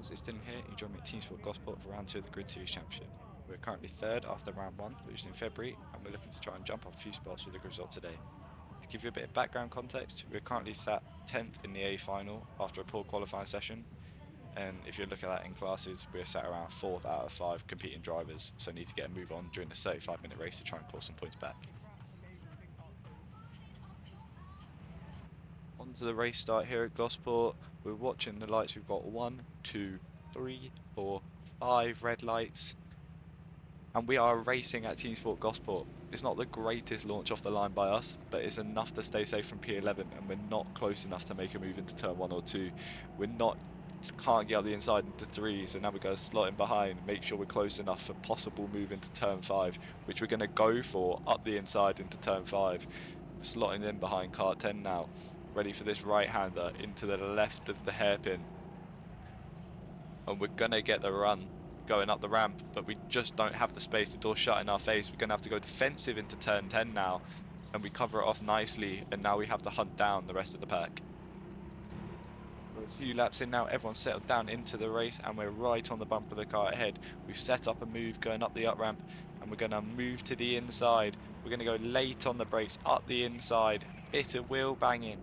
everyone's Istin here. You join me at Team Sport Gosport for round 2 of the Grid Series Championship. We're currently third after round 1, which is in February, and we're looking to try and jump up a few spots with the result today. To give you a bit of background context, we're currently sat 10th in the A final after a poor qualifying session, and if you're looking at that in classes, we're sat around 4th out of 5 competing drivers, so need to get a move on during the 35-minute race to try and claw some points back. On to the race start here at Gosport. We're watching the lights. We've got 1, 2, 3, 4, 5 red lights. And we are racing at Team Sport Gosport. It's not the greatest launch off the line by us, but it's enough to stay safe from P11, and we're not close enough to make a move into turn 1 or 2. Can't get up the inside into 3, so now we're going to slot in behind, make sure we're close enough for possible move into turn 5, which we're going to go for up the inside into turn 5. Slotting in behind car 10 now, ready for this right-hander into the left of the hairpin. And we're going to get the run going up the ramp, but we just don't have the space. The door's shut in our face. We're going to have to go defensive into turn 10 now, and we cover it off nicely, and now we have to hunt down the rest of the pack. We're a few laps in now, everyone's settled down into the race, and we're right on the bumper of the car ahead. We've set up a move going up the up ramp, and we're going to move to the inside. We're going to go late on the brakes, up the inside, bit of wheel banging,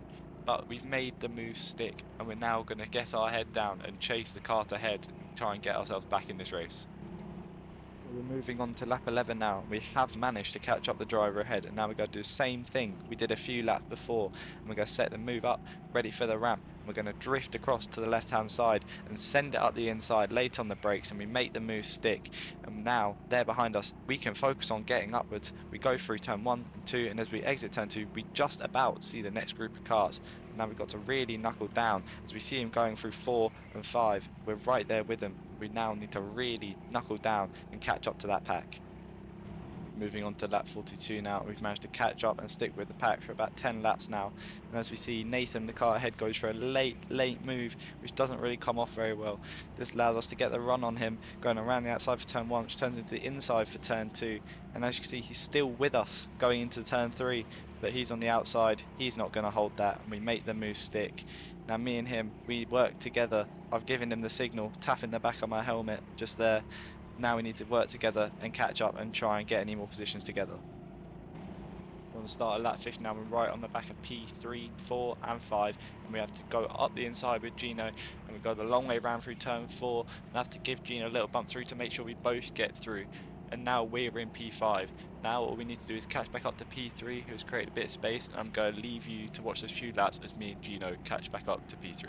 but we've made the move stick, and we're now going to get our head down and chase the kart ahead and try and get ourselves back in this race. We're moving on to lap 11 now. We have managed to catch up the driver ahead, and now we're going to do the same thing we did a few laps before, and we're going to set the move up, ready for the ramp. We're going to drift across to the left hand side and send it up the inside late on the brakes, and we make the move stick. And now they're behind us, we can focus on getting upwards. We go through turn 1 and 2, and as we exit turn 2, we just about see the next group of cars. Now we've got to really knuckle down as we see him going through 4 and 5. We're right there with him. We now need to really knuckle down and catch up to that pack. Moving on to lap 42 now, we've managed to catch up and stick with the pack for about 10 laps now. And as we see, Nathan, the car ahead, goes for a late move, which doesn't really come off very well. This allows us to get the run on him, going around the outside for turn 1, which turns into the inside for turn 2. And as you can see, he's still with us going into turn 3, but he's on the outside. He's not going to hold that, and we make the move stick. Now me and him, we work together. I've given him the signal, tapping the back of my helmet just there. Now we need to work together and catch up and try and get any more positions together. We're on the start of lap 50 now. We're right on the back of P3, 4 and 5, and we have to go up the inside with Gino, and we go the long way round through turn 4 and have to give Gino a little bump through to make sure we both get through. And now we're in P5. Now all we need to do is catch back up to P3, who's created a bit of space, and I'm going to leave you to watch those few laps as me and Gino catch back up to P3.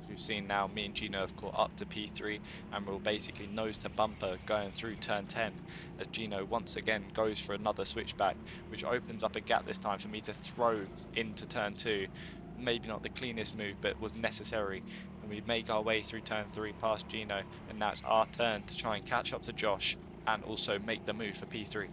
As we've seen now, me and Gino have caught up to P3 and we're basically nose to bumper going through turn 10 as Gino once again goes for another switchback, which opens up a gap this time for me to throw into turn 2. Maybe not the cleanest move, but was necessary. And we make our way through turn 3 past Gino, and now it's our turn to try and catch up to Josh and also make the move for P3.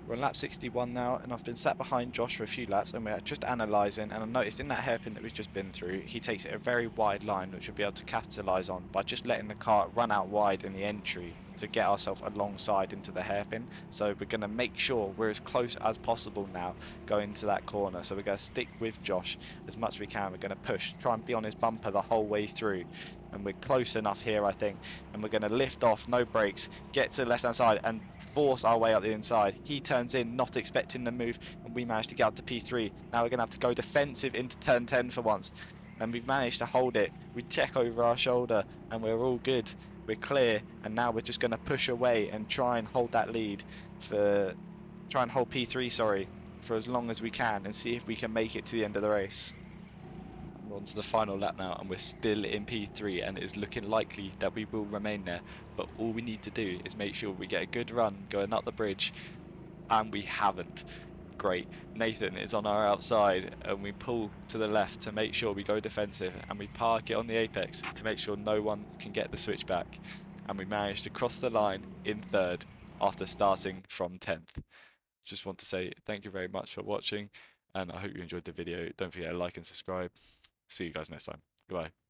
We're on lap 61 now, and I've been sat behind Josh for a few laps, and we're just analysing, and I noticed in that hairpin that we've just been through, he takes it a very wide line, which we'll be able to capitalise on by just letting the car run out wide in the entry to get ourselves alongside into the hairpin. So we're going to make sure we're as close as possible now going into that corner. So we're going to stick with Josh as much as we can. We're going to push, try and be on his bumper the whole way through. And we're close enough here, I think. And we're going to lift off, no brakes, get to the left-hand side and force our way up the inside. He turns in, not expecting the move, and we manage to get up to P3. Now we're going to have to go defensive into turn 10 for once. And we've managed to hold it. We check over our shoulder, and we're all good. We're clear, and now we're just going to push away and try and hold that lead try and hold P3, sorry, for as long as we can and see if we can make it to the end of the race. We're on to the final lap now, and we're still in P3, and it is looking likely that we will remain there. But all we need to do is make sure we get a good run going up the bridge, and we haven't. Great. Nathan is on our outside, and we pull to the left to make sure we go defensive, and we park it on the apex to make sure no one can get the switch back. And we managed to cross the line in third after starting from 10th. Just want to say thank you very much for watching, and I hope you enjoyed the video. Don't forget to like and subscribe. See you guys next time. Goodbye.